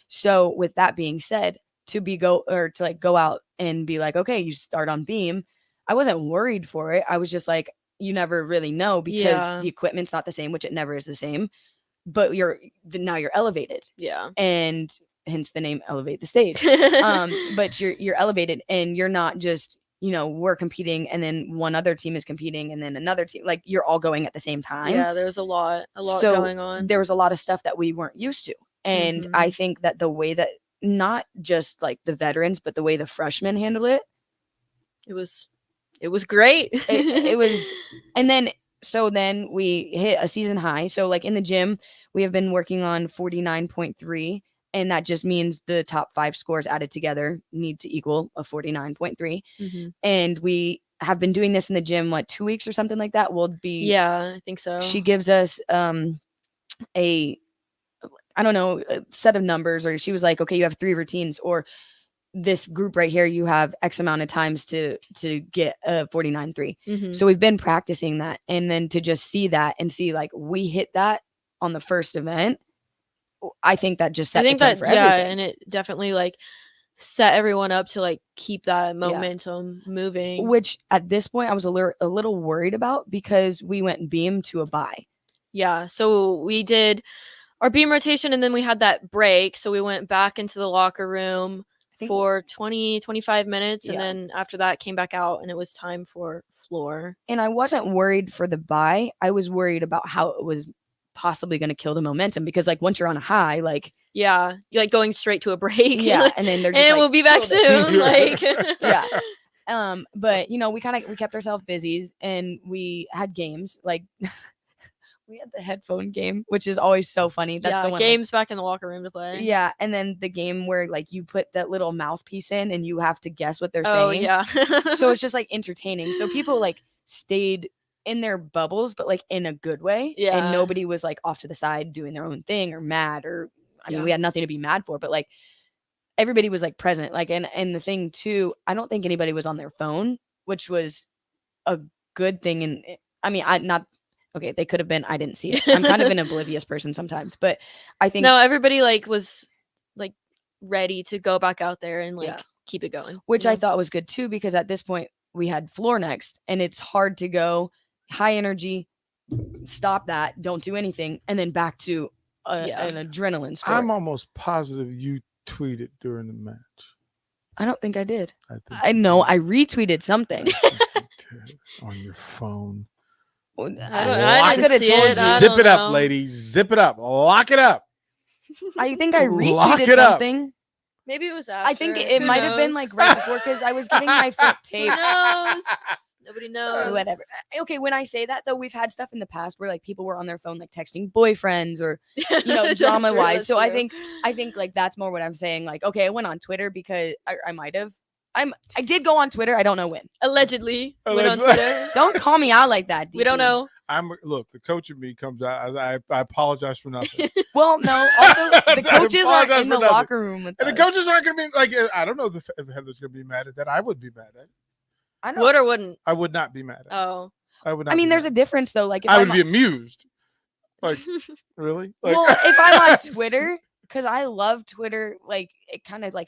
So with that being said, to go out and be like, okay, you start on beam. I wasn't worried for it. I was just like, you never really know because the equipment's not the same, which it never is the same. But now you're elevated. Yeah. And hence the name Elevate the Stage. But you're elevated and you're not just, you know, we're competing and then one other team is competing and then another team, like you're all going at the same time. Yeah, there's a lot going on. There was a lot of stuff that we weren't used to. And I think that the way that not just like the veterans, but the way the freshmen handled it, it was great. it was, and then we hit a season high. So like in the gym, we have been working on 49.3, and that just means the top 5 scores added together need to equal a 49.3. And we have been doing this in the gym, 2 weeks or something like that. We'll be, I think so. She gives us a set of numbers, or she was like, okay, you have 3 routines, or this group right here, you have X amount of times to get a 49.3. So we've been practicing that. And then to just see that and see like we hit that on the first event, I think that just set the tone for everything. And it definitely like set everyone up to like keep that momentum moving. Which at this point I was a little worried about because we went beam to a bye. Yeah. So we did our beam rotation and then we had that break. So we went back into the locker room for 20-25 minutes and then after that came back out and it was time for floor. And I wasn't worried for the bye. I was worried about how it was possibly going to kill the momentum because like once you're on a high, like you're like going straight to a break. And then they're just and we'll be back soon. Like But we kept ourselves busy, and we had games like we had the headphone game, which is always so funny. That's the one games back in the locker room to play. Yeah, and then the game where like you put that little mouthpiece in and you have to guess what they're Oh saying. yeah. So it's just like entertaining. So people like stayed in their bubbles, but like in a good way. Yeah. And nobody was like off to the side doing their own thing or mad or I mean, we had nothing to be mad for, but like everybody was like present. Like and the thing too, I don't think anybody was on their phone, which was a good thing. And I mean, okay, they could have been. I didn't see it. I'm kind of an oblivious person sometimes, but I think no, everybody like was like ready to go back out there and like keep it going, which I thought was good too, because at this point we had floor next, and it's hard to go high energy, stop that, don't do anything, and then back to an adrenaline sport. I'm almost positive you tweeted during the match. I don't think I did. I know I retweeted something on your phone. I didn't see it. Zip it up, ladies. Zip it up. Lock it up. I think I retweeted something. Maybe it was after. I think it might have been like right before, because I was getting my foot taped. Who knows? Nobody knows. Whatever. Okay, when I say that though, we've had stuff in the past where like people were on their phone like texting boyfriends or drama wise. So I think like that's more what I'm saying. Like, okay, I went on Twitter because I might have. I did go on Twitter. I don't know when. Allegedly. Went on Twitter. Don't call me out like that. DP. We don't know. Look, the coach in me comes out. I apologize for nothing. Well, no. Also, the coaches are in the locker room with us. And the coaches aren't going to be like. I don't know if Heather's going to be mad at that. I would be mad at it. I know. Would or wouldn't? I would not be mad at it. Oh. I would not. I mean, there's a difference though. Like, if I would be amused. Like, really? Like, well, if I'm on Twitter, because I love Twitter. Like, it kind of like.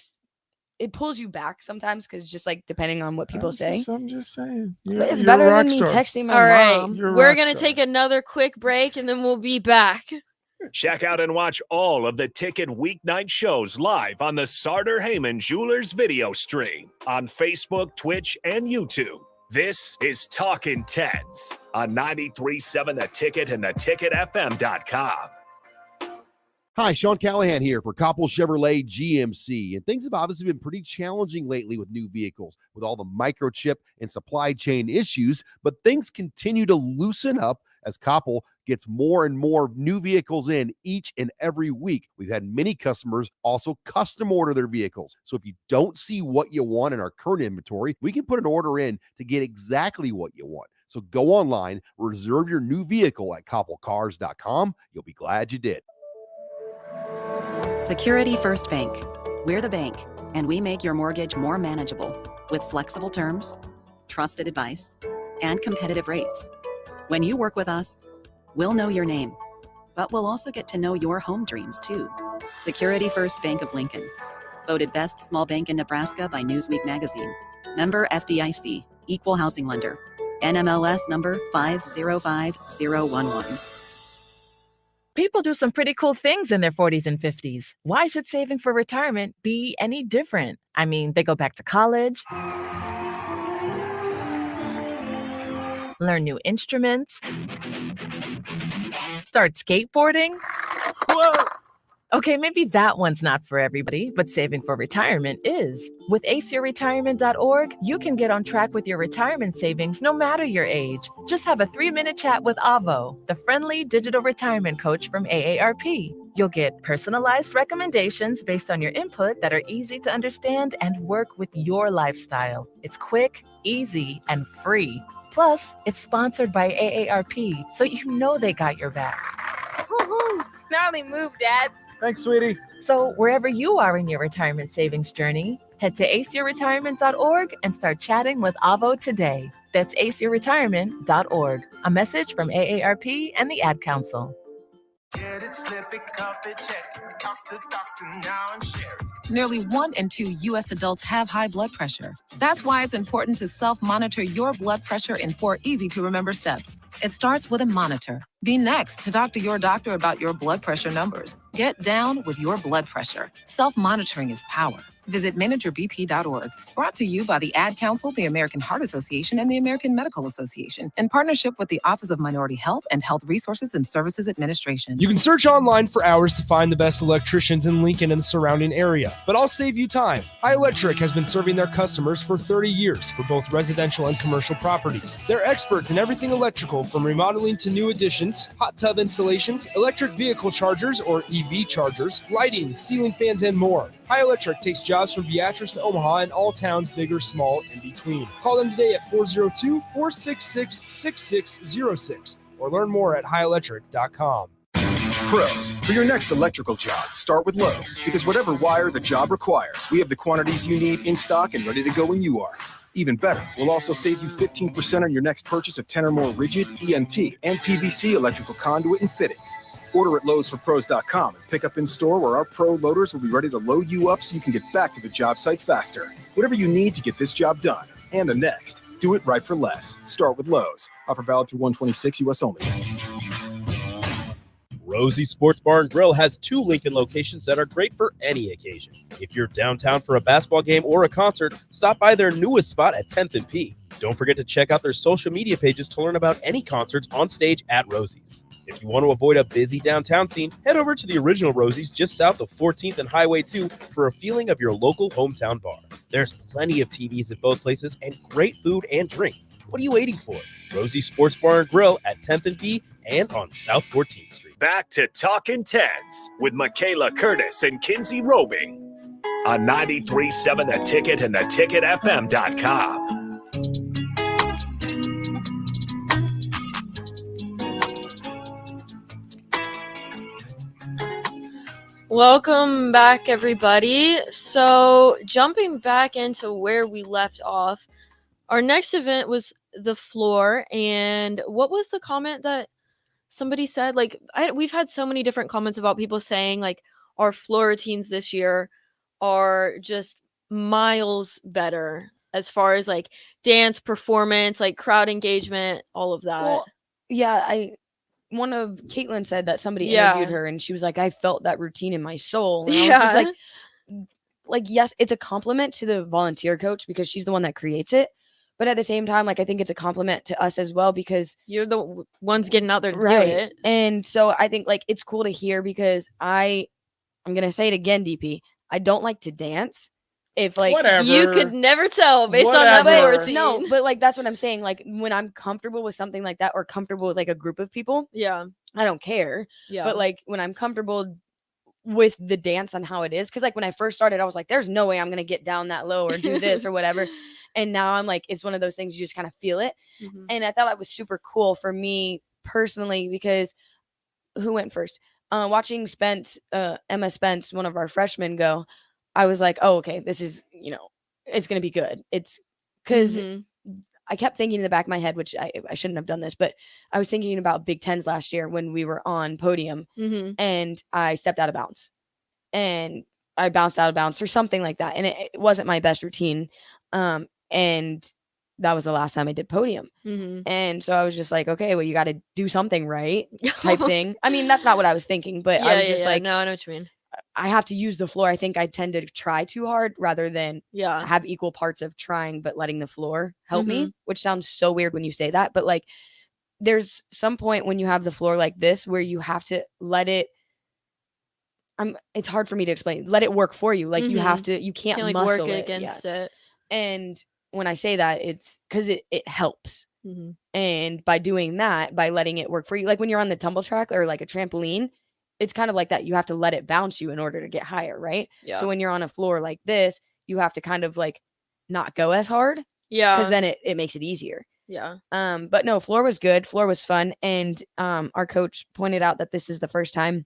It pulls you back sometimes because just like depending on what people say. I'm just saying. It's better than me texting my mom. We're going to take another quick break and then we'll be back. Check out and watch all of the Ticket weeknight shows live on the Sartor Heyman Jewelers video stream on Facebook, Twitch, and YouTube. This is Talkin Tens on 93.7 The Ticket and theticketfm.com. Hi, Sean Callahan here for Koppel Chevrolet GMC. And things have obviously been pretty challenging lately with new vehicles, with all the microchip and supply chain issues, but things continue to loosen up as Koppel gets more and more new vehicles in each and every week. We've had many customers also custom order their vehicles. So if you don't see what you want in our current inventory, we can put an order in to get exactly what you want. So go online, reserve your new vehicle at koppelcars.com. You'll be glad you did. Security First Bank. We're the bank, and we make your mortgage more manageable with flexible terms, trusted advice, and competitive rates. When you work with us, we'll know your name, but we'll also get to know your home dreams too. Security First Bank of Lincoln. Voted best small bank in Nebraska by Newsweek magazine. Member FDIC, equal housing lender. NMLS number 505011. People do some pretty cool things in their 40s and 50s. Why should saving for retirement be any different? I mean, they go back to college, learn new instruments, start skateboarding. Whoa! Okay, maybe that one's not for everybody, but saving for retirement is. With aceyourretirement.org, you can get on track with your retirement savings no matter your age. Just have a 3-minute chat with Avo, the friendly digital retirement coach from AARP. You'll get personalized recommendations based on your input that are easy to understand and work with your lifestyle. It's quick, easy, and free. Plus, it's sponsored by AARP, so you know they got your back. Woohoo! Snarly move, Dad. Thanks, sweetie. So wherever you are in your retirement savings journey, head to aceyourretirement.org and start chatting with Avo today. That's aceyourretirement.org. A message from AARP and the Ad Council. Get it, slip it, cuff it, check it. Talk to doctor now and share it. Nearly 1 in 2 U.S. adults have high blood pressure. That's why it's important to self-monitor your blood pressure in 4 easy-to-remember steps. It starts with a monitor. Be next to talk to your doctor about your blood pressure numbers. Get down with your blood pressure. Self-monitoring is power. Visit managerbp.org. Brought to you by the Ad Council, the American Heart Association, and the American Medical Association, in partnership with the Office of Minority Health and Health Resources and Services Administration. You can search online for hours to find the best electricians in Lincoln and the surrounding area, but I'll save you time. High Electric has been serving their customers for 30 years for both residential and commercial properties. They're experts in everything electrical, from remodeling to new additions, hot tub installations, electric vehicle chargers or EV chargers, lighting, ceiling fans, and more. High Electric takes jobs from Beatrice to Omaha and all towns, big or small, in between. Call them today at 402-466-6606 or learn more at highelectric.com. Pros, for your next electrical job, start with Lowe's, because whatever wire the job requires, we have the quantities you need in stock and ready to go when you are. Even better, we'll also save you 15% on your next purchase of 10 or more rigid, EMT, and PVC electrical conduit and fittings. Order at Lowe'sForPros.com and pick up in store, where our pro loaders will be ready to load you up so you can get back to the job site faster. Whatever you need to get this job done and the next, do it right for less. Start with Lowe's. Offer valid through 1/26 U.S. only. Rosie's Sports Bar and Grill has 2 Lincoln locations that are great for any occasion. If you're downtown for a basketball game or a concert, stop by their newest spot at 10th and P. Don't forget to check out their social media pages to learn about any concerts on stage at Rosie's. If you want to avoid a busy downtown scene, head over to the original Rosie's just south of 14th and Highway 2 for a feeling of your local hometown bar. There's plenty of TVs at both places and great food and drink. What are you waiting for? Rosie's Sports Bar and Grill at 10th and P and on South 14th Street. Back to Talkin Tens with Michaela Curtis and Kinsey Roby on 93.7 The Ticket and theticketfm.com. Welcome back, everybody. So, jumping back into where we left off, our next event was the floor. And what was the comment that somebody said? Like, we've had so many different comments about people saying, like, our floor routines this year are just miles better as far as, like, dance performance, like, crowd engagement, all of that. Well, yeah, one of Caitlin said that somebody interviewed her and she was like, I felt that routine in my soul. And I was just like, yes, it's a compliment to the volunteer coach because she's the one that creates it. But at the same time, like, I think it's a compliment to us as well because you're the ones getting out there to do it. And so I think, like, it's cool to hear because I'm going to say it again, DP. I don't like to dance. If, like, you could never tell based on that floor routine. No, but, like, that's what I'm saying. Like, when I'm comfortable with something like that or comfortable with, like, a group of people, I don't care. Yeah. But, like, when I'm comfortable with the dance and how it is, because, like, when I first started, I was like, there's no way I'm gonna get down that low or do this or whatever. And now I'm like, it's one of those things you just kind of feel it. Mm-hmm. And I thought it was super cool for me personally because who went first? Watching Emma Spence, one of our freshmen, go, I was like, oh, okay, this is, it's going to be good. It's because I kept thinking in the back of my head, which I shouldn't have done this, but I was thinking about Big Tens last year when we were on podium and I stepped out of bounds and I bounced out of bounds or something like that. And it wasn't my best routine. And that was the last time I did podium. And so I was just like, okay, well, you got to do something right type thing. I mean, that's not what I was thinking, but I was just like, no, I know what you mean. I have to use the floor. I think I tend to try too hard rather than have equal parts of trying, but letting the floor help me, which sounds so weird when you say that. But like, there's some point when you have the floor like this, where you have to let it, it's hard for me to explain. Let it work for you. Like you have to, you can't like muscle work it against it. And when I say that, it's because it helps. And by doing that, by letting it work for you, like when you're on the tumble track or like a trampoline, it's kind of like that. You have to let it bounce you in order to get higher, right? Yeah. So when you're on a floor like this, you have to kind of like not go as hard. Yeah. Because then it makes it easier. Yeah. But no, floor was good. Floor was fun. And our coach pointed out that this is the first time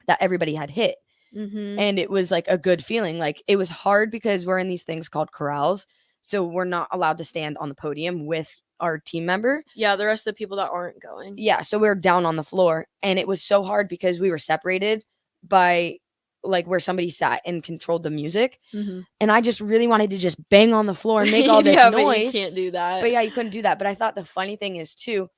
that everybody had hit. And it was like a good feeling. Like it was hard because we're in these things called corrals. So we're not allowed to stand on the podium with our team member. Yeah, the rest of the people that aren't going. Yeah, so we were down on the floor and it was so hard because we were separated by like where somebody sat and controlled the music. And I just really wanted to just bang on the floor and make all this noise. But you can't do that. But yeah, you couldn't do that. But I thought the funny thing is too,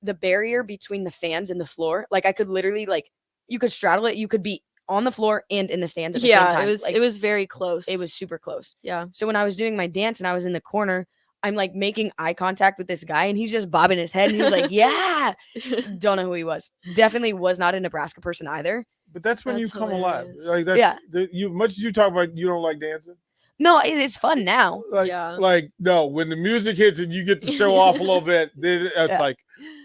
the barrier between the fans and the floor, like I could literally like you could straddle it, you could be on the floor and in the stands at the same time. it was very close. It was super close. Yeah. So when I was doing my dance and I was in the corner, I'm like making eye contact with this guy and he's just bobbing his head and he's like, yeah. Don't know who he was. Definitely was not a Nebraska person either. But that's when you come alive. hilarious. Like that's you much as you talk about you don't like dancing. No, it's fun now. Like no, when the music hits and you get to show off a little bit, then it's like,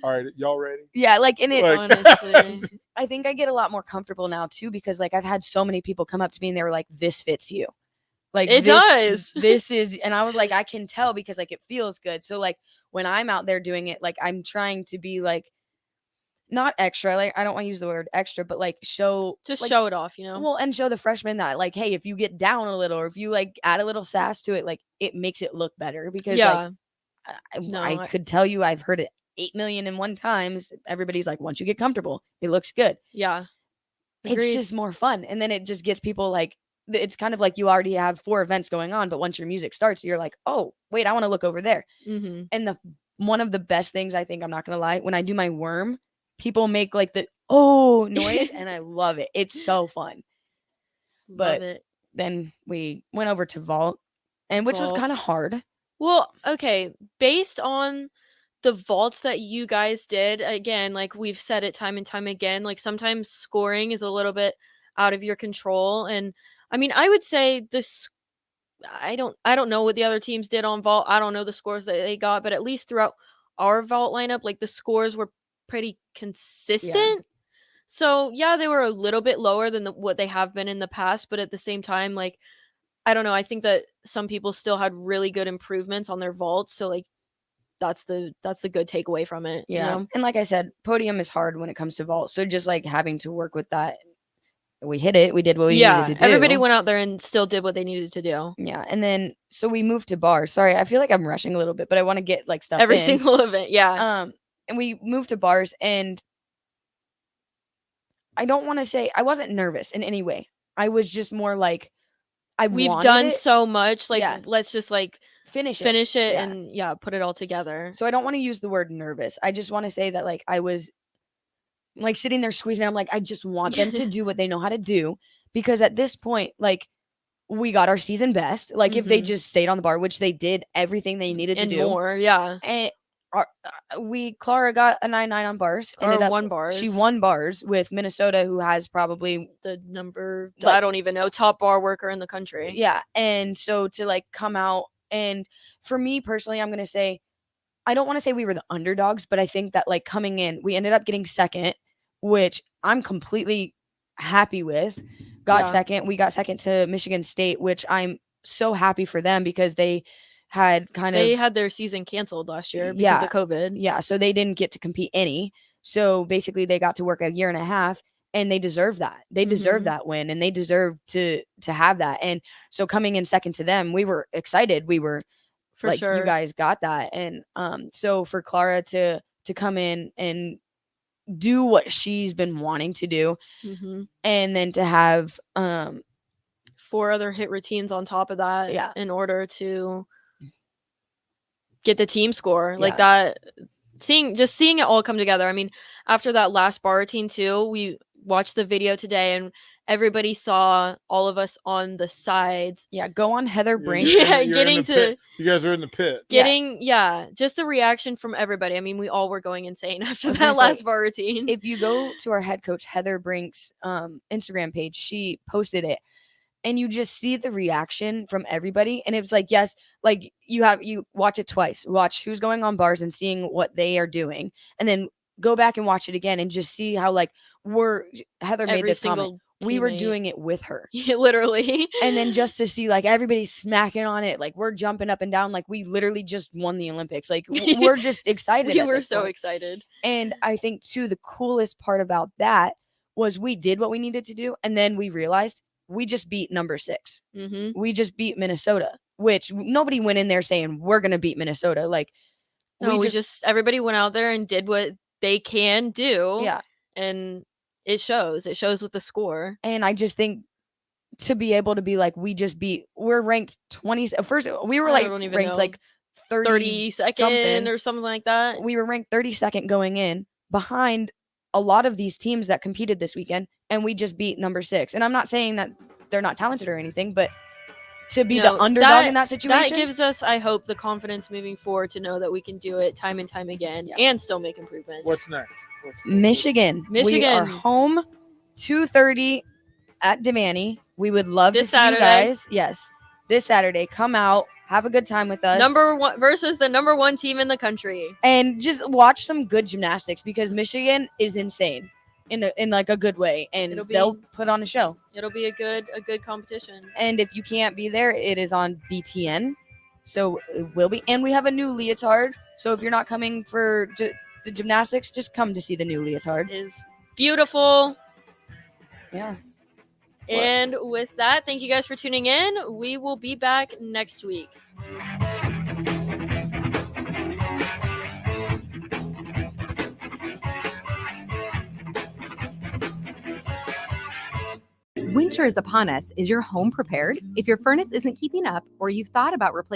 all right, y'all ready? Yeah, like in it. Honestly. I think I get a lot more comfortable now too because like I've had so many people come up to me and they were like, "This fits you." Like it does. This is, and I was like, I can tell because like it feels good. So like when I'm out there doing it, like I'm trying to be like not extra. Like I don't want to use the word extra, but like show show it off, you know. Well, and show the freshmen that like, hey, if you get down a little or if you like add a little sass to it, like it makes it look better because like I could tell you I've heard it 8 million and one times. Everybody's like, once you get comfortable, it looks good. Yeah. Agreed. It's just more fun. And then it just gets people like, it's kind of like you already have 4 events going on, but once your music starts, you're like, oh, wait, I want to look over there. Mm-hmm. And one of the best things I think, I'm not going to lie, when I do my worm, people make like the, oh, noise. And I love it. It's so fun. But then we went over to vault, and which was kind of hard. Well, okay. Based on the vaults that you guys did, again, like we've said it time and time again, like sometimes scoring is a little bit out of your control. And I mean, I would say this, I don't know what the other teams did on vault. I don't know the scores that they got, but at least throughout our vault lineup, like the scores were pretty consistent. So yeah, they were a little bit lower than what they have been in the past, but at the same time, like, I don't know, I think that some people still had really good improvements on their vaults. So like, that's the good takeaway from it. Yeah. You know? And like I said, podium is hard when it comes to vault. So just like having to work with that, we hit it. We did what we needed to do. Everybody went out there and still did what they needed to do. Yeah. And then, so we moved to bars. Sorry, I feel like I'm rushing a little bit, but I want to get like stuff Every in. single event. Yeah. And we moved to bars, and I don't want to say I wasn't nervous in any way. I was just more like, we've done it. so much. Like, let's just like finish it and put it all together. So I don't want to use the word nervous. I just want to say that like I was like sitting there squeezing. I'm like, I just want them to do what they know how to do, because at this point, like we got our season best. Like if they just stayed on the bar, which they did everything they needed to and do. more, yeah. And Clara got a 9-9 on bars. Won bars. She won bars with Minnesota, who has probably the number, I don't even know, top bar worker in the country. Yeah. And so to like come out, and for me personally, I'm going to say, I don't want to say we were the underdogs, but I think that like coming in, we ended up getting second, which I'm completely happy with. Second. We got second to Michigan State, which I'm so happy for them because they had their season canceled last year because of COVID. Yeah. So they didn't get to compete any. So basically they got to work a year and a half, and they deserve that. They deserve that win, and they deserve to have that. And so coming in second to them, we were excited. We were for like, sure. You guys got that. And so for Clara to come in and do what she's been wanting to do, and then to have 4 other hit routines on top of that, in order to get the team score like that, seeing it all come together. I mean, after that last bar routine too, we watched the video today and everybody saw all of us on the sides. Yeah, go on Heather Brink. Getting to you guys are in the pit. Just the reaction from everybody. I mean, we all were going insane after that last bar routine. If you go to our head coach Heather Brink's Instagram page, she posted it, and you just see the reaction from everybody. And it was like, yes, like you watch it twice, watch who's going on bars and seeing what they are doing, and then go back and watch it again and just see how like Heather made this comment. We were doing it with her. Yeah, literally. And then just to see like everybody smacking on it, like we're jumping up and down, like we literally just won the Olympics. Like we're just excited. We were so excited. And I think too, the coolest part about that was we did what we needed to do. And then we realized we just beat number 6. We just beat Minnesota, which nobody went in there saying we're going to beat Minnesota. Like, no, we just everybody went out there and did what they can do. Yeah. And it shows with the score. And I just think to be able to be like, we're ranked 20. First, we were like ranked like 32nd or something like that. We were ranked 32nd going in, behind a lot of these teams that competed this weekend, and we just beat number 6. And I'm not saying that they're not talented or anything, but to be the underdog in that situation, that gives us, I hope, the confidence moving forward to know that we can do it time and time again and still make improvements. What's next? Michigan. We are home 2:30 at Devaney. We would love to see you guys. Yes, this Saturday. Come out, have a good time with us. Number 1 versus the number 1 team in the country, and just watch some good gymnastics because Michigan is insane in like a good way, and they'll put on a show. It'll be a good competition. And if you can't be there, it is on BTN, so it will be. And we have a new leotard, so if you're not coming for the gymnastics, just come to see the new leotard. It is beautiful. Yeah. And with that, thank you guys for tuning in. We will be back next week. Winter is upon us. Is your home prepared? If your furnace isn't keeping up or you've thought about replacing